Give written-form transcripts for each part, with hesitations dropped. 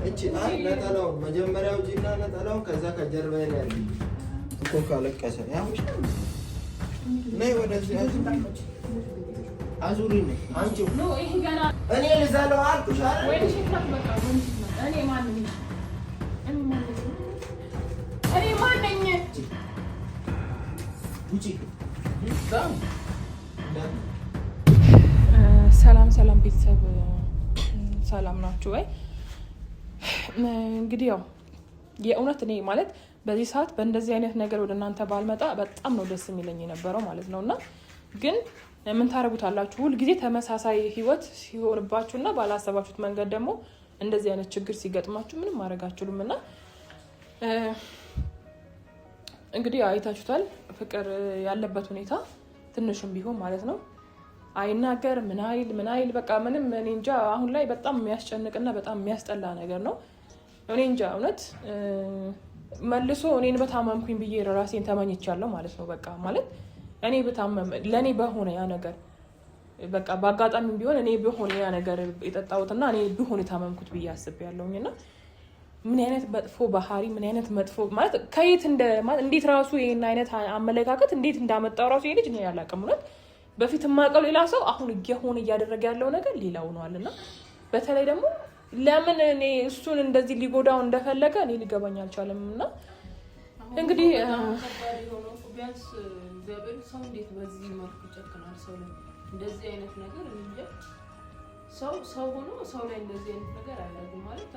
እቺ ነጠላውን መጀመሪያው ጂና ነጠላውን ከዛ ከጀርባዬ ላይ ያለ እኮ ካለቀሰ ያምሽ ነይ ወደዚህ አዙሪ ነኝ አንቺ ነው ይሄ ገና እኔ ልዛለው አልኩሽ አይደል ወይ ሽፍናት በቃ እኔ ማን ነኝ እኔ ማን ነኝ ውጪ ሰላም ቤተሰብ ሰላም ናችሁ ወይ? እንግዲህ ያው የእውነት እኔ ማለት በዚህ ሰዓት በእንደዚህ አይነት ነገር ወደ እናንተ ባልመጣ በጣም ነው ደስ የሚለኝ የነበረው ማለት ነውና ግን ምን ታረጉታላችሁ? ሁሉ ጊዜ ተመሳሳይ ህይወት ሲሆንባችሁና ባላሰባችሁት መንገድ ደግሞ እንደዚህ አይነት ችግር ሲገጥማችሁ ምንም ማድረግ አትችሉምና እንግዲህ አይታችሁታል ፍቅር ያለበት ሁኔታ ትንሽም ቢሆን ማለት ነው አይናገር ምን አይል በቃ ምንም እኔ እንጃ አሁን ላይ በጣም የሚያስጨንቅና በጣም የሚያስጠላ ነገር ነው። እኔ እንጃ እውነት መልሶ እኔን በታመምኩኝ ብዬ ራሴን ተመኝቻለሁ ማለት ነው። በቃ ማለት እኔ በታመም ለኔ በሆነ ያ ነገር በቃ በአጋጣሚ ቢሆን እኔ በሆነ ያ ነገር የጠጣሁትና እኔ በሆነ ታመምኩት ብዬ አስቤያለሁኝና ምን አይነት መጥፎ ባህሪ ምን አይነት መጥፎ ማለት ከየት እንዴት ራሱ ይሄን አይነት አመለካከት እንዴት እንዳመጣው ራሱ ይሄ ልጅ ነው ያላቀም እውነት በፊት ማቀው ሌላ ሰው አሁን እየሆነ እያደረገ ያለው ነገር ሌላው ነውልና በተለይ ደግሞ ለምን እኔ እሱን እንደዚህ ሊጎዳው እንደፈለገ እኔ ሊገባኝ አልቻለምና እንግዲህ ቢያንስ እግዚአብሔር ሰው እንዴት በዚህ መልኩ ጨክናል ሰው ላይ እንደዚህ አይነት ነገር እንዴ ሰው ሆኖ ሰው ላይ እንደዚህ አይነት ነገር አያደርግም ማለት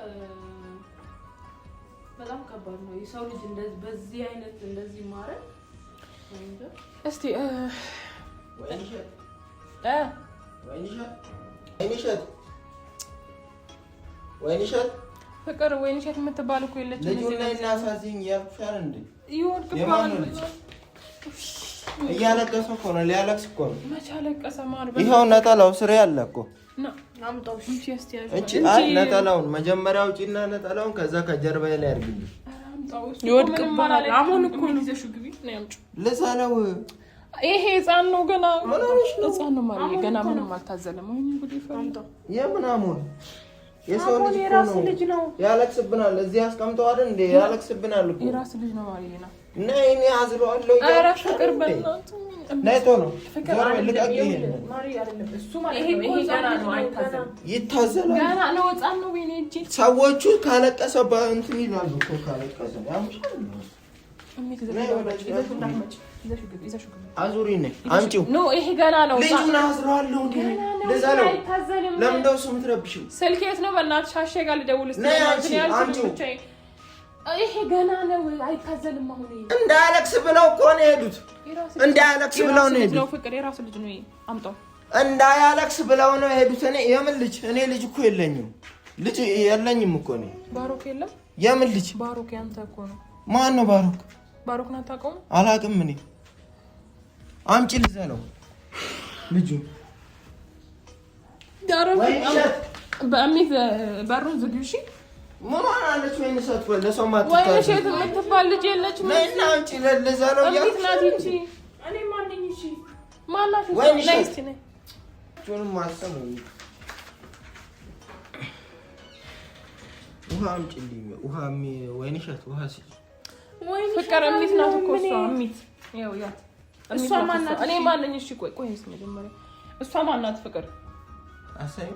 በጣም ከባድ ነው። የሰው ልጅ እንደዚህ በዚህ አይነት እንደዚህ ማረግ እንዴ እስቲ ወይንሸት ፍቅር ወይንሸት የምትባል እኮ የለችም። ልጁን ላይ እናሳዝኝ ያልኩሻል እንዴ ይወድቅባል እያለቀሰ እኮ ነው ሊያለቅስ እኮ ነው። መቼ አለቀሰ ማለት ይኸው ነጠላው ስሬ አለ እኮ አምጣው እቺ ነጠላውን መጀመሪያው ጪና ነጠላውን ከዛ ከጀርባዬ ላይ አድርግልኝ ይወድቅባል። አሁን እኮ ይዘሽው ግቢ ነው ያምጪ ለዛለው ይሄ ህፃን ነው ገና ህፃን ነው ማለት ገና ምንም አልታዘለም። ወይ እንግዲህ ፈንታ የምናሙን የሰው ልጅ ነው ያለቅስብናል። እዚህ አስቀምጠው አይደል እንዴ ያለቅስብናል እኮ የራስ ልጅ ነው ማለት ነው። ነይ እኔ አዝለዋለሁ ኧረ ፍቅር በእናትህ ነይቶ ነው ዞር ልቀቅ። ይሄ ማሪ አይደለም እሱ ማለት ነው። ይሄ ገና ነው አይታዘልም። ይታዘላል ገና ነው ህፃን ነው ወይኔ እጂ ሰዎቹ ካለቀሰ እንትን ይላሉ እኮ ካለቀሰ ያምሻል አዙሪ ነኝ አምጪው ኖ ይሄ ገና ነው ልጁን አዝለዋለሁ እንዴ ለዛለው ለምን እንደው ስም ትረብሽው ስልክ የት ነው በእናትሽ አሼ ጋር ልደውል እስቲ ይሄ ገና ነው አይታዘልም። አሁን እንዳያለቅስ ብለው እኮ ነው የሄዱት እንዳያለቅስ ብለው ነው የሄዱት ፍቅር የራሱ ልጅ ነው አምጣው እንዳያለቅስ ብለው ነው የሄዱት እኔ የምን ልጅ እኔ ልጅ እኮ የለኝም ልጅ የለኝም እኮ ነው ባሮክ የለም የምን ልጅ ባሮክ ያንተ እኮ ነው ማን ነው ባሮክ ነው አታውቀውም አላውቅም እኔ አምጪ ልዘለው ልጁ ዳሮክ በአሚት በሩን ዝግዩ እሺ ምን አለች ወይ ነሰት ወለ ሰው ማጥፋት ወይ እሺ የምትባል ልጅ የለችም ነይና አንቺ ለዘለው ያ እንዴት ናት እንጂ እኔ ማን ነኝ እሺ ማናሽ ነይስቲ ነይ ጆን ማሰሙ ውሃ አምጪልኝ ውሃ ወይንሸት ውሃ ሲ ፍቅር እሚት ናት እኮ እሷ እሚት ያው ያ እሷ ማን ናት እኔ ማን ነኝ እሺ ቆይ እስኪ መጀመሪያ እሷ ማን ናት ፍቅር አሳይ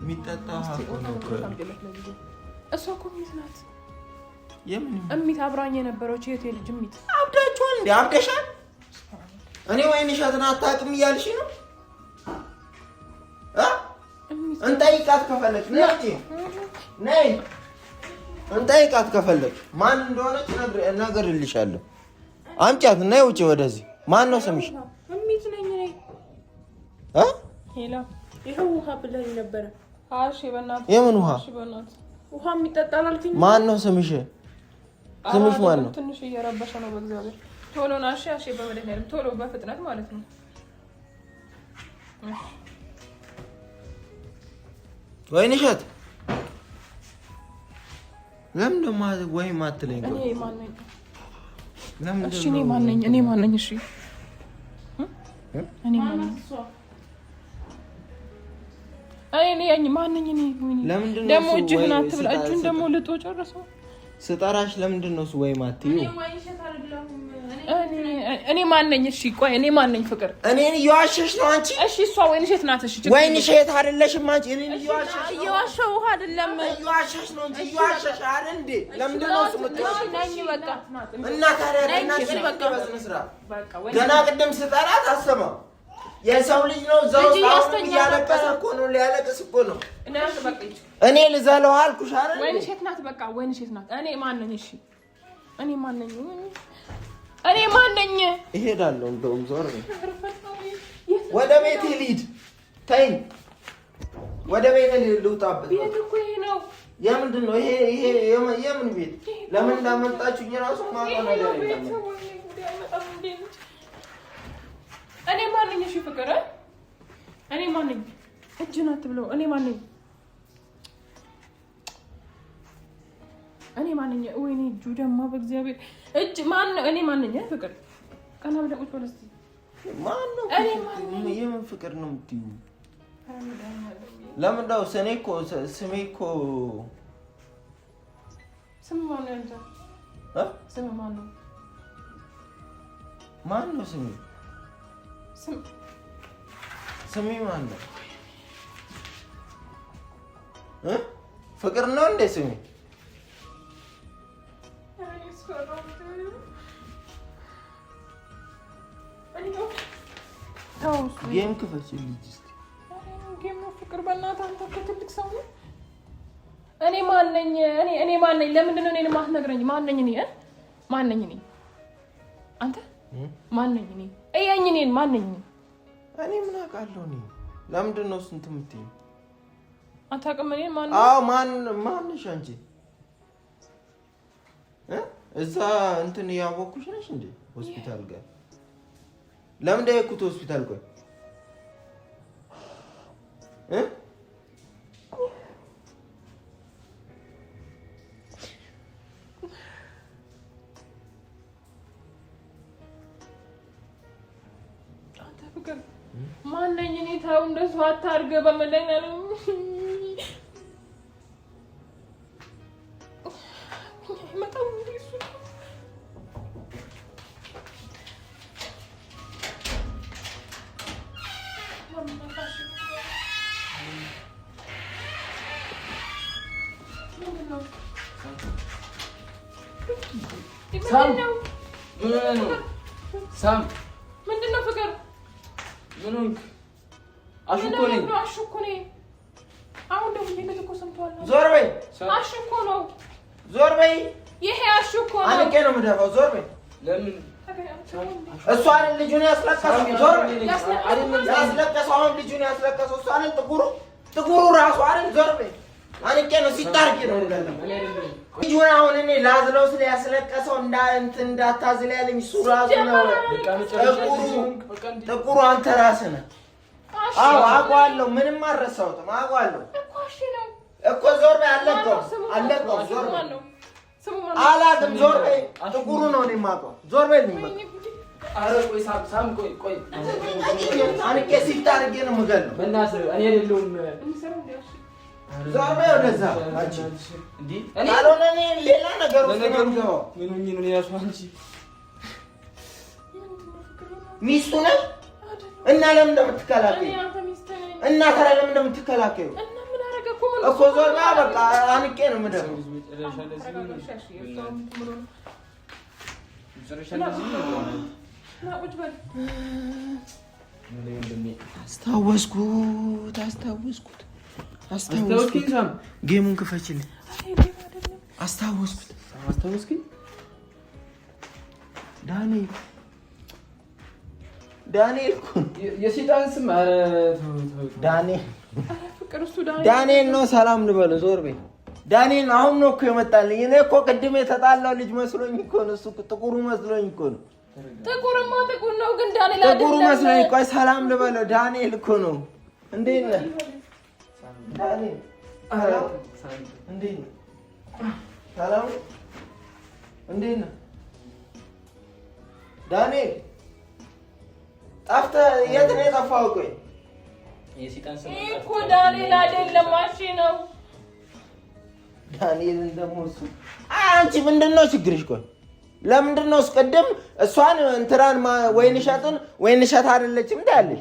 ሚጣጣ ሀቆ እሷ እኮ እሚት ናት የምን እሚት አብራኝ የነበረች የቴ ልጅ እሚት አብዳችኋል እንዴ አብደሻል እኔ ወይንሸትን አታውቅም እያልሽ ነው እንጠይቃት ከፈለች ነይ እንጠይቃት ከፈለች ማን እንደሆነች እነግርልሻለሁ አምጫት ነይ ውጪ ወደዚህ ማን ነው ስምሽ እሚት ነኝ ነኝ ሄሎ ይሄው ውሃ ብለኝ ነበር እሺ በእናትህ የምን ውሃ እሺ በእናትህ ውሃ የሚጠጣል አልከኝ ማን ነው ስምሽ ማን ነው ትንሽ እየረበሸ ነው በእግዚአብሔር ቶሎ ና እሺ በመድኃኒዓለም ቶሎ በፍጥነት ማለት ነው ወይንሸት ለምን ደማ ወይ ማትለኝ እኔ ማን ነኝ እሺ እኔ ማን ነኝ እሺ እኔ ማን ነኝ እኔ ያኝ ማንኝ እኔ ደግሞ እጅህን አትብላ። እጁን ደግሞ ልጦ ጨርሰው ስጠራሽ ለምንድን ነው እሱ ወይ ማትዩ? እኔ ማንኝ? እሺ ቆይ እኔ ማንኝ? ፍቅር እኔን እየዋሸሽ ነው አንቺ? እሺ እሷ ወይንሽ የት ናት? እሺ ወይንሽ የት አይደለሽም አንቺ? እኔን እየዋሸሽ ነው። እየዋሸው አይደለም እየዋሸሽ ነው እንጂ እየዋሸሽ አይደል እንዴ? ለምንድን ነው እሱ የምትዋሸው? ነኝ በቃ እና ታዲያ እናንቺ በቃ በስነ ስርዓት ገና ቅድም ስጠራት አሰማው። የሰው ልጅ ነው እዛው አሁን እያለቀሰ እኮ ነው። ሊያለቅስ እኮ ነው። እኔ ልዘለው አልኩሽ አይደል? ወይንሽ የት ናት? በቃ ወይንሽ የት ናት? እኔ ማን ነኝ? እሺ እኔ ማን ነኝ? እኔ ማን ነኝ? እሄዳለሁ። እንደውም ዞር ወደ ቤቴ ልሂድ። ተይኝ። ወደ ቤቴ ልውጣበት። ቤት እኮ ይሄ ነው። የምንድን ነው ይሄ? የምን ቤት? ለምን እንዳመጣችሁኝ እራሱ ማውቀው ነገር የለም። እኔ ማን ነኝ? እሺ ፍቅር እኔ ማን ነኝ? እጅን አትብለው። እኔ ማን ነኝ? እኔ ማን ነኝ? ወይኔ እጁ ደግሞ በእግዚአብሔር እጅ ማን ነው? እኔ ማን ነኝ? ፍቅር ቀና ብለህ ቁጭ በል እስኪ። ማን ነው? እኔ ማን ነኝ? የምን ፍቅር ነው የምትይው? ለምን ነው ስሜ እኮ ስም ማን ነው? አንተ ስም ማን ነው? ማን ነው ስሜ? ስሜ ማን ነው? ፍቅር ነው እንዴ ስሜ? ጌም ክፈችልኝ እስኪ። ጌም ነው ፍቅር? በእናትህ አንተ እኮ ትልቅ ሰው ነህ። እኔ ማን ነኝ? እኔ ማን ነኝ? ለምንድን ነው እኔን የማትነግረኝ? ማን ነኝ እኔ? ማን ነኝ እኔ? አንተ ማን ነኝ እኔ? እያኝ እኔን ማን ነኝ? እኔ ምን አውቃለሁ? እኔ ለምንድን ነው ስንት የምትይኝ? አታውቅም እኔን ማን? አዎ ማን ነሽ አንቺ? እዛ እንትን ያወኩሽ ነሽ እንዴ? ሆስፒታል ጋር ለምን ደየኩት? ሆስፒታል ቆይ አንተ ፍቅር ማን ነኝ እኔ? ታው እንደሱ አታርገ በመለኛለሁ። መጣው እንዴ እሱ ሳም ምንድን ነው ፍቅር? ምን ሆንክ? አሹ እኮ ነኝ። አሁን ደውዬለት እኮ ሰምተዋል። ዞር በይ። አሹ እኮ ነው። ዞር በይ። ይሄ አሹ እኮ ነው። አንቄ ነው የምደፋው። ዞር በይ። ለምን? እሷ አይደል ልጁን ያስለቀሰው? ዞር በይ። ያስለቀሰው አሁን ልጁን ያስለቀሰው እሷ አይደል? ጥቁሩ ራሱ አይደል? ዞር በይ። አንቄ ነው ሲታርቂ ነው እንደለም ልጁን አሁን እኔ ላዝለው ስለ ያስለቀሰው እንዳታዝል ያለኝ እሱ ራሱ ነው። ጥቁሩ አንተ ራስህ ነህ። አዎ አውቀዋለሁ። ምንም አልረሳሁትም። አውቀዋለሁ እኮ ዞር በይ። አለቀው። ዞር በይ። አላውቅም። ዞር በይ። ጥቁሩ ነው እኔ የማውቀው። ዞር በይ። ኧረ ቆይ ሳም ቆይ አንቄ ሲታርጌ ነው የምገለው። በእናትህ እኔ አይደለሁም። ዞር በይ ወደዛ። እንዴ ካልሆነ እኔ ሌላ ነገር ውስጥ ነው የምገባው። ምን ሆኜ ነው እራሱ? አንቺ ሚስቱ ነሽ እና ለምን እንደምትከላከዩ? እና ታዲያ ለምን እንደምትከላከዩ እኮ ዞር በይ። በቃ አንቄ ነው የምደፋው። አስታወስኩት። ጌሙን ክፈችልኝ። አስታወስኩት። ዳንኤል እኮ የሰይጣን ስም። ኧረ ዳንኤል ነው። ሰላም ልበለው። ዞር በይ። ዳንኤል ነው። አሁን ነው እኮ የመጣልኝ። እኔ እኮ ቅድም የተጣላው ልጅ መስሎኝ እኮ ነው። እሱ ጥቁሩ መስሎኝ እኮ ነው። ጥቁርማ ጥቁር ነው ግን ዳንኤል አይደለም። ጥቁሩ መስሎኝ። ቆይ ሰላም ልበለው። ዳንኤል እኮ ነው። እንዴት ነህ ዳንኤል? እንዴት ነህ? ሰላም እንዴት ነህ ዳንኤል? ጠፍተህ የት ነው የጠፋኸው? ቆይ የሲጣን ስም እኮ ዳንኤል አይደለም ማሺ ነው። ዳንኤልን ደግሞ እሱ አንቺ ምንድነው ችግርሽ? ቆይ ለምንድነው እስቀደም እሷን እንትራን ወይንሸትን ወይንሸት አይደለችም ታያለሽ?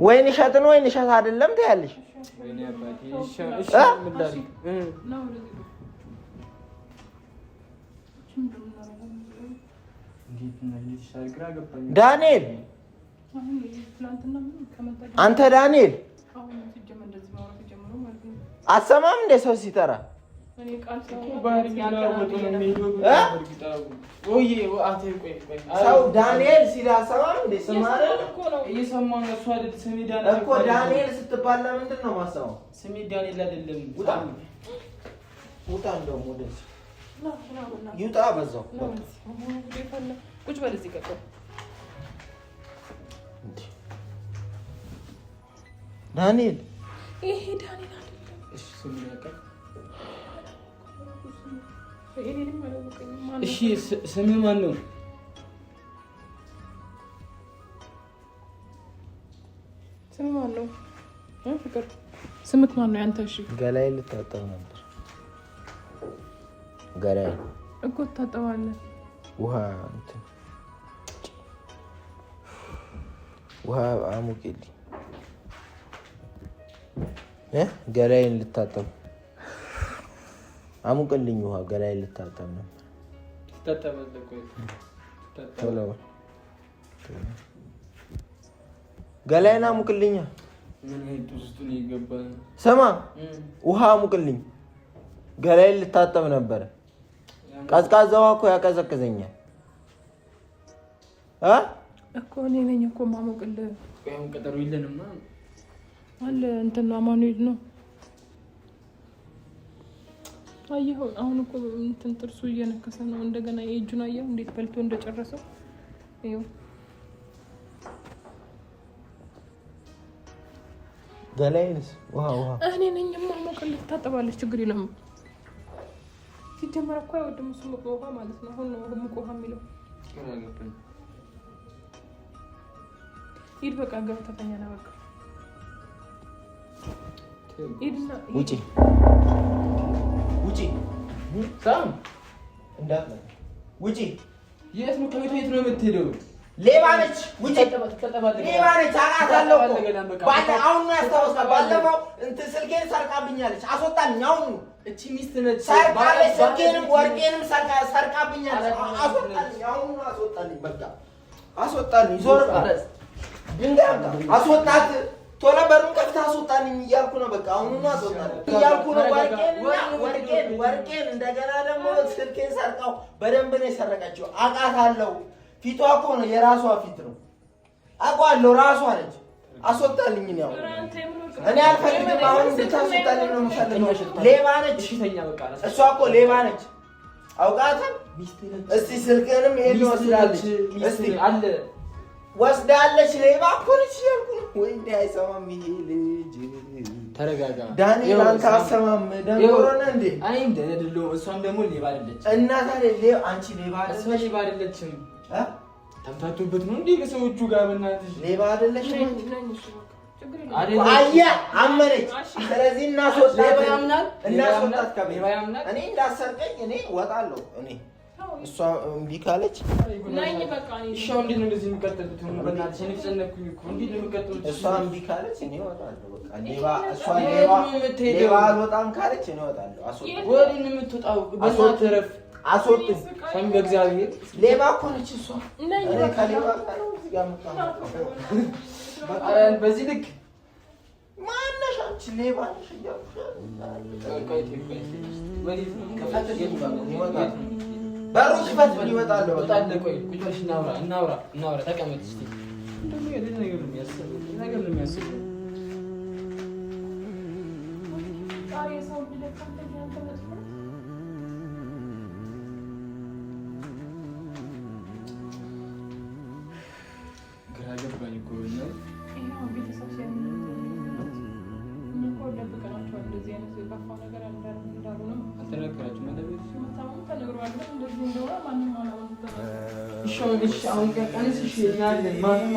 ወይንሸትን ወይንሸት አይደለም ታያለሽ? ዳንኤል አንተ ዳንኤል አሰማም እንደ ሰው ሲጠራ ሰው ዳንኤል ሲል አሰማም እንደ ስማረ እኮ ዳንኤል ስትባል ለምንድን ነው የማሰማው? ስሜ ዳንኤል አይደለም። ውጣ እንደውም ወደዚህ ይውጣ በዛው ቁጭ በል እዚህ ጋር ዳንኤል ይሄ ዳንኤል አይደለም። እሺ ስሙ ያቀ እሺ ስም ማን ነው? ስም ማን ነው? ፍቅር ስምክ ማን ነው ያንተ? እሺ ገላይ ልታጠብ ነበር። ገላይ እኮ ታጠባለህ። ውሃ አሙቂልኝ። ገላይን ልታጠብ አሙቅልኝ። ውሃ ገላይን ልታጠብ ነው። ተጣጣበለ ቆይ ቶሎ ገላይን አሙቅልኝ። ምን አይቱ ውስጥ ነው የገባው? ስማ ውሃ አሙቅልኝ። ገላይን ልታጠብ ነበር። ቀዝቃዛ ውሃ እኮ ያቀዘቅዘኛል እኮ እኔ ነኝ እኮ ማሞቅልህ። ቆይም ቀጠሮ የለንማ አለ እንትን ነው አማኑኤል ነው። አየኸው አሁን እኮ እንትን ጥርሱ እየነከሰ ነው። እንደገና የእጁን አየኸው እንዴት በልቶ እንደጨረሰው ይኸው። ገላይንስ ውሃ እኔ ነኝ ማሞቅልህ። ታጠባለች ችግር የለም። ሲጀመር እኮ አይወድም እሱ ሙቅ ውሃ ማለት ነው። አሁን ነው ሙቅ ውሃ የሚለው። ሂድ በቃ ገብተህ ተኛ ነው በቃ ሂድና ውጪ ሳም እንዳትለ ውጪ። የት ነው ከቤት የት ነው የምትሄደው? ሌባ ነች። ውጪ ሌባ ነች። አውቃታለሁ እኮ አሁን ነው ያስታውሳል። ባለፈው እንትን ስልኬን ሰርቃብኛለች። አስወጣልኝ አሁን። እቺ ሚስት ነች። ሰርቃለች። ስልኬንም ወርቄንም ሰርቃብኛለች። አስወጣልኝ አሁን ነው አስወጣልኝ። በቃ አስወጣልኝ። ዞር በል ድንጋይ አስወጣት። ቶሎ በሩን ከፍተህ አስወጣልኝ እያልኩ ነው። በቃ አሁን ነው አስወጣልኝ እያልኩ ነው። ወርቄን እንደገና ደግሞ ስልኬን ሰርቃው በደንብ ነው የሰረቀችው። አውቃታለሁ። ፊቷ እኮ ነው የራሷ ፊት ነው። አውቃለሁ። ራሷ ነች። አስወጣልኝ ነው እኔ አልፈልግም። አሁን እንድታስወጣልኝ ነው የምፈልገው። ሌባ ነች። እሷ እኮ ሌባ ነች። አውቃታል። እስቲ ስልክህንም ይሄን ወስዳለች። እስቲ አለ ወስዳለች። ሌባ እኮ ነች እያልኩ ነው። ወይ እንደ አይሰማም ይሄ ልጅ። ተረጋጋ ዳንኤል። አንተ አሰማም ደንቆሮና እንዴ? አይ እንደደለው እሷም ደግሞ ሌባ አይደለች። እና ታዲያ ሌባ አንቺ ሌባ አይደለች? እሷ ሌባ አይደለችም። ተምታቱበት ነው እንዴ ከሰዎቹ ጋር በእናትሽ? ሌባ አይደለች አይደለም። አየህ አመነች። ስለዚህ እናስወጣት። እናስወጣት ከቤት። ሌባ ያምናል። እኔ እንዳሰርቀኝ እኔ እወጣለሁ። እኔ እሷ እምቢ ካለች ነኝ በቃ እኔ እሺው እንዴት ነው እንደዚህ የሚቀጥሉት? በእናትሽ እኔ ተጨነኩኝ እኮ እንዴት ነው የሚቀጥሉት? እሷ እምቢ ካለች እኔ እወጣለሁ። በቃ ሌባ እሷ ሌባ አልወጣም ካለች እኔ እወጣለሁ። አስወጣ። ወዲህ ነው የምትወጣው። በእናትህ ረፍ። አስወጥኝ። ሰም በእግዚአብሔር ሌባ እኮ ነች እሷ። ነኝ እኔ በቃ ከሌባ ጋር ነው እዚህ ጋር የምታመጣው። በዚህ ልክ ማነሽ አንቺ? ሌባ ነሽ እያልኩሽ በሩ ክፈት ብል ይወጣል። ቆይ ቁጭ ብለሽ እናውራ። ተቀመጥ እስኪ። እንደው የሌላ ነገር ነው የሚያስበው። ግራ ገባኝ እኮ ነው። ቤተሰብ ደብቀናቸዋል። እንደዚህ አይነት የከፋ ነገር እንዳልሆነ አልተነገራችሁም ማለት ነው? ተነግሯል። እንደዚህ እንደሆነ ማንም አላወቀም። እሺ አሁን ቀንስ። እሺ እናያለን። ማንም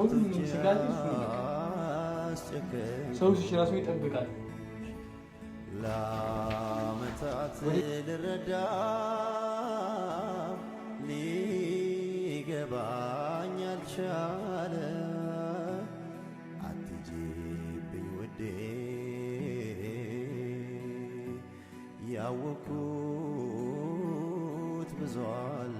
ከሁሉም ስጋት ሰው ሲራሱ ይጠብቃል። ለዓመታት ልረዳ ሊገባኝ አልቻለ አትጂብኝ ውዴ ያወኩት ብዙ አለ